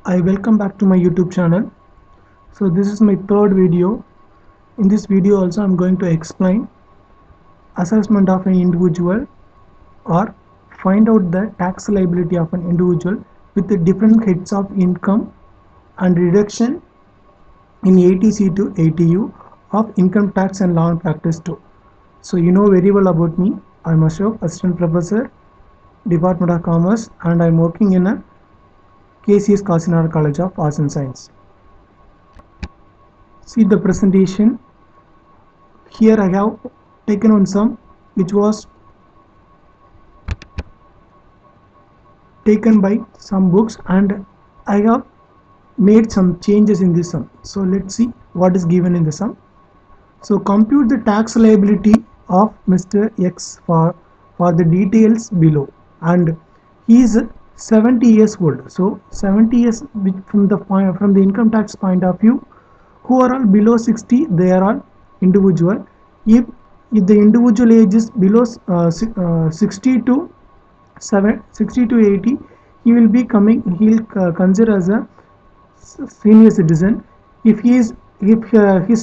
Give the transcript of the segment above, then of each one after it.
I welcome back to my YouTube channel. So this is my third video. In this video also I'm going to explain assessment of an individual or find out the tax liability of an individual with the different heads of income and reduction in ATC to ATU of income tax and law and practice too. So you know very well about me. I'm Ashok, Assistant Professor, Department of Commerce, and I'm working in a KCS Kasinara College of Arts and Science. See the presentation. Here I have taken on sum which was taken by some books and I have made some changes in this sum. So let's see what is given in the sum. So compute the tax liability of Mr. X for the details below, and he is 70 years old. So 70 years from the income tax point of view, who are all below 60, they are all individual. If the individual age is below 60 to 80, he will be coming, he will consider as a senior citizen. If his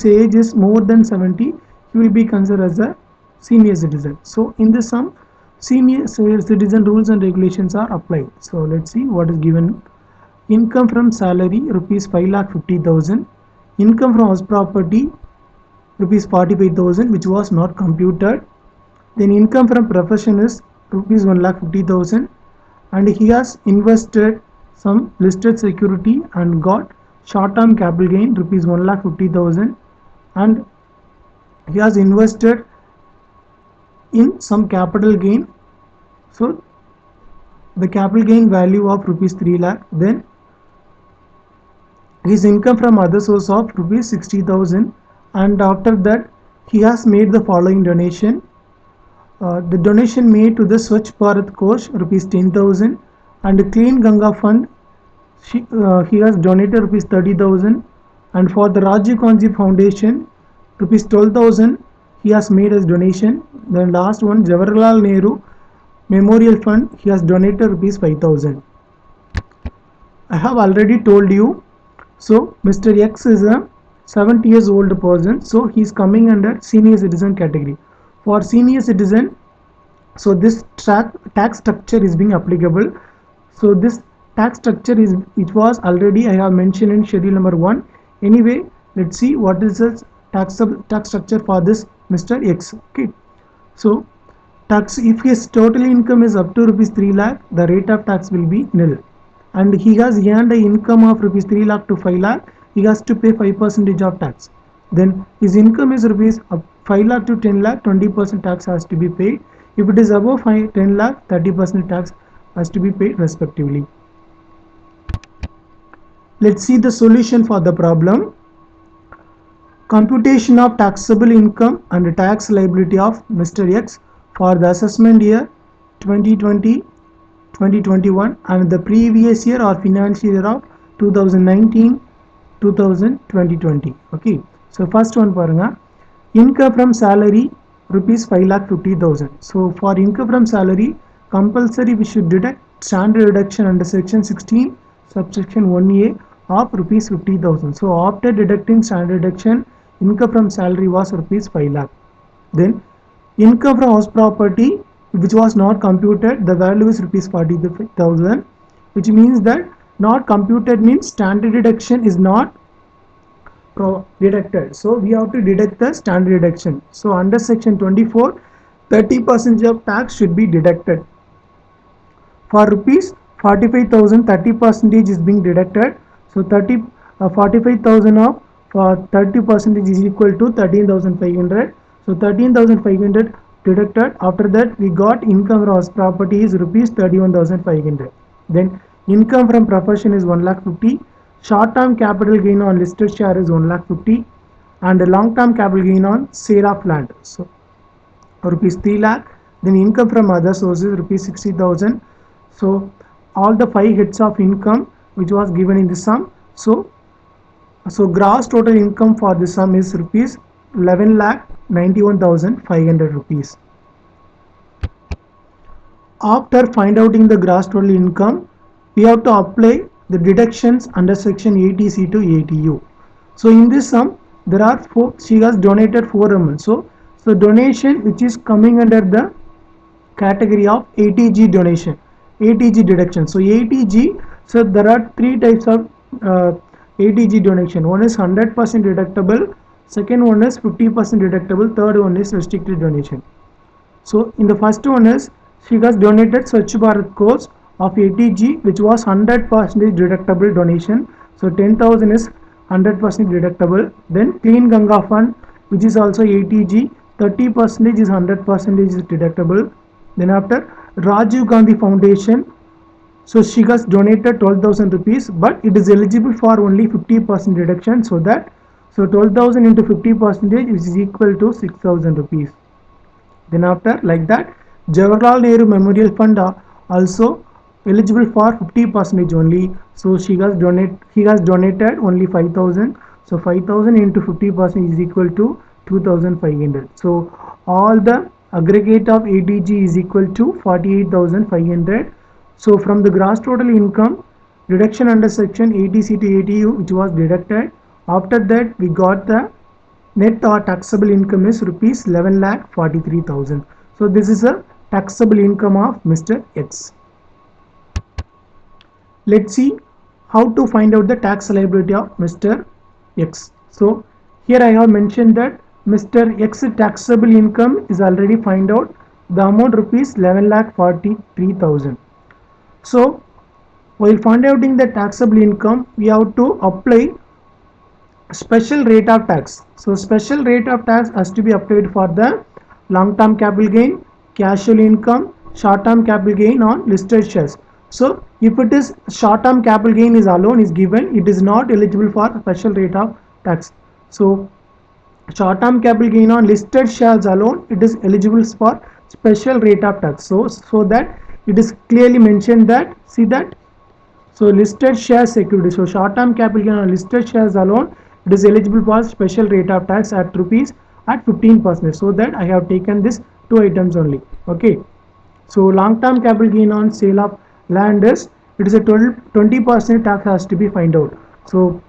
age is more than 70, he will be considered as a senior citizen. So in this sum, senior citizen rules and regulations are applied. So let's see what is given. Income from salary rupees 5,50,000. Income from house property rupees 45,000, which was not computed. Then income from profession is rupees 1,50,000, and he has invested some listed security and got short-term capital gain rupees 1,50,000, and he has invested in some capital gain. So the capital gain value of rupees 3 lakh. Then his income from other source of rupees 60,000, and after that he has made the following donation. The donation made to the Swachh Bharat Kosh rupees 10,000, and Clean Ganga Fund he has donated rupees 30,000, and for the Rajiv Gandhi Foundation rupees 12,000 he has made as donation. The last one, Jawaharlal Nehru Memorial Fund, he has donated rupees 5,000. I have already told you. So Mr. X is a 70 years old person, so he is coming under senior citizen category. For senior citizen, so this tax structure is being applicable. So this tax structure is, it was already I have mentioned in schedule number 1. Anyway, let's see what is the tax structure for this Mr. X. Okay, so tax, if his total income is up to rupees 3 lakh, the rate of tax will be nil, and he has earned an income of rupees 3 lakh to 5 lakh, he has to pay 5% of tax. Then his income is rupees 5 lakh to 10 lakh, 20% tax has to be paid. If it is above 10 lakh, 30% tax has to be paid respectively. Let's see the solution for the problem. Computation of taxable income and tax liability of Mr. X for the assessment year 2020, 2021 and the previous year or financial year of 2019, 2020. Okay, so first one paranga, income from salary rupees 5,50,000. So for income from salary, compulsory we should deduct standard deduction under section 16 subsection 1A of rupees 50,000. So after deducting standard deduction, income from salary was rupees 5 lakh. Then income from house property, which was not computed, the value is rupees 40,000, which means that not computed means standard deduction is not deducted. So we have to deduct the standard deduction. So under section 24, 30% of tax should be deducted. For rupees 45,000, 30% is being deducted. So 45,000 of 30% is equal to 13,500. So 13,500 deducted. After that we got income from property is rupees 31,500. Then income from profession is 1,50,000. Short term capital gain on listed share is 1,50,000, and long term capital gain on sale of land, so rupees 3 lakh. Then income from other sources rupees 60,000. So all the 5 heads of income which was given in the sum. So gross total income for the sum is rupees 11,91,500 rupees. After find outing the gross total income, we have to apply the deductions under section 80C to 80U. So in this sum, there are four. She has donated 4 amounts. So donation which is coming under the category of ATG donation, ATG deduction. So ATG. So there are three types of ATG donation. One is 100% deductible. Second one is 50% deductible. Third one is restricted donation. So in the first one is she has donated Swachh Bharat course of ATG which was 100% deductible donation. So 10,000 is 100% deductible. Then Clean Ganga Fund which is also ATG, 30% is 100% is deductible. Then after Rajiv Gandhi Foundation, so she has donated 12,000 rupees, but it is eligible for only 50% deduction. So 12,000 into 50% is equal to 6,000 rupees. Then after like that, Jawaharlal Nehru Memorial Fund also eligible for 50% only. So he has donated only 5,000. So 5,000 into 50% is equal to 2,500. So all the aggregate of ATG is equal to 48,500. So from the gross total income, deduction under section 80C to 80U which was deducted. After that we got the net or taxable income is rupees 11,43,000. So this is a taxable income of Mr. X. Let's see how to find out the tax liability of Mr. X. So here I have mentioned that Mr. X taxable income is already find out the amount rupees 11,43,000. So while finding out the taxable income, we have to apply special rate of tax. So special rate of tax has to be applied for the long term capital gain, casual income, short term capital gain on listed shares. So if it is short term capital gain is alone is given, it is not eligible for special rate of tax. So short term capital gain on listed shares alone, it is eligible for special rate of tax. So that it is clearly mentioned that, see that, so listed share security. So short term capital gain on listed shares alone, it is eligible for special rate of tax at rupees at 15%. So that I have taken this two items only. Okay. So long term capital gain on sale of land is, it is a 20% tax has to be find out. So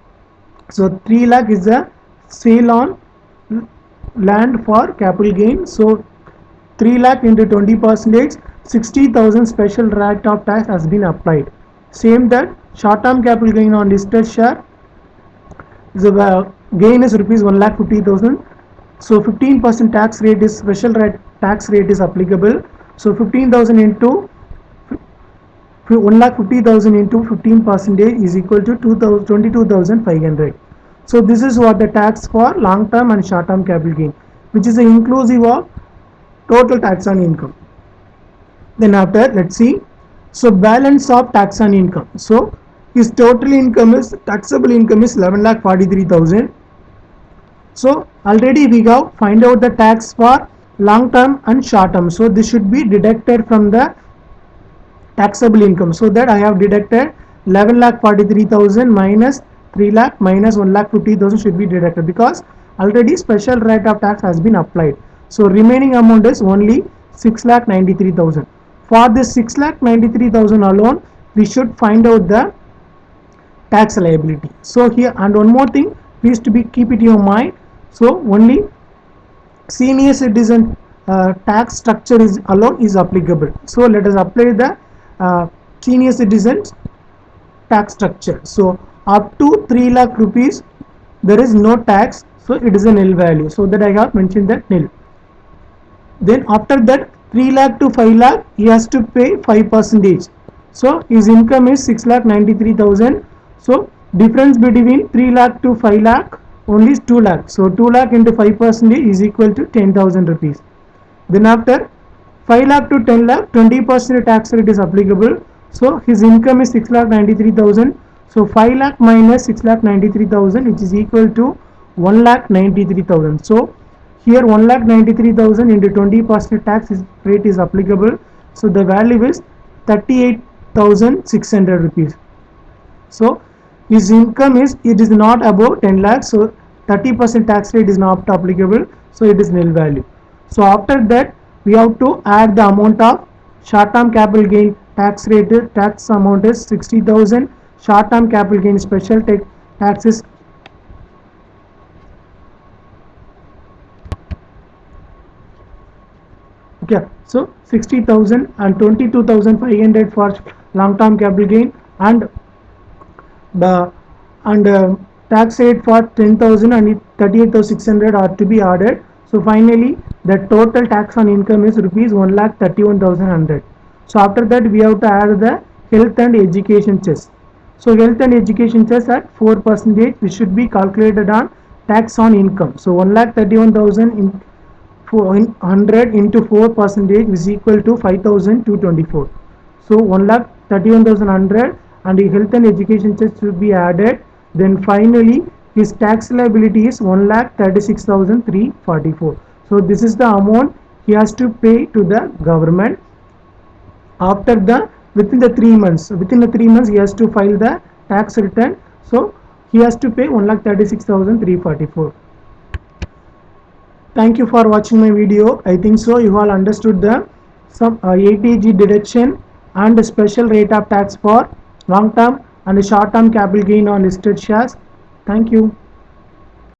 3 lakh is a sale on land for capital gain. So 3 lakh into 20%, 60,000 special rate of tax has been applied. Same that short term capital gain on listed share, the gain is rupees 1,50,000. So 15% tax rate is special rate tax rate is applicable. So 15,000 into 1,50,000 into 15% is equal to 22,500. So this is what the tax for long term and short term capital gain, which is inclusive of total tax on income. Then after, let's see, so balance of tax on income. So his total income is, taxable income is 11,43,000. So already we have find out the tax for long term and short term. So this should be deducted from the taxable income. So that I have deducted 11,43,000 minus 3 lakh minus 1,50,000 should be deducted, because already special rate of tax has been applied. So remaining amount is only 6,93,000. For this 6,93,000 alone, we should find out the tax liability. So here, and one more thing, please to be keep it in your mind. So only senior citizen tax structure is alone is applicable. So let us apply the senior citizens tax structure. So up to 3 lakh rupees there is no tax, so it is a nil value. So that I have mentioned that nil. Then after that 3 lakh to 5 lakh he has to pay 5%. So his income is 6,93,000. So difference between 3 lakh to 5 lakh only is 2 lakh. So 2 lakh into 5% is equal to 10,000 rupees. Then after 5 lakh to 10 lakh, 20% tax rate is applicable. So his income is 6,93,000. So 5 lakh minus 6,93,000, which is equal to 1,93,000. So here 1,93,000 into 20% tax rate is applicable. So the value is 38,600 rupees. So his income is, it is not above 10 lakhs. So 30% tax rate is not applicable. So it is nil value. So after that we have to add the amount of short term capital gain tax rate. Tax amount is 60,000. short term capital gain special tax is okay. So 60,000 and 22,500 for long term capital gain, and the and tax rate for 10,000 and 38,600 are to be added. So finally the total tax on income is rupees 1,31,100. So after that we have to add the health and education cess. So health and education cess at 4%, which should be calculated on tax on income. So 1,31,000 in 400 into 4% is equal to 5,224. So 1,31,100 and the health and education cess should be added. Then finally his tax liability is 1,36,344. So this is the amount he has to pay to the government after the within the 3 months. Within the 3 months he has to file the tax return. So he has to pay 1,36,344. Thank you for watching my video. I think so you all understood the some ATG deduction and the special rate of tax for long term and short term capital gain on listed shares. Thank you.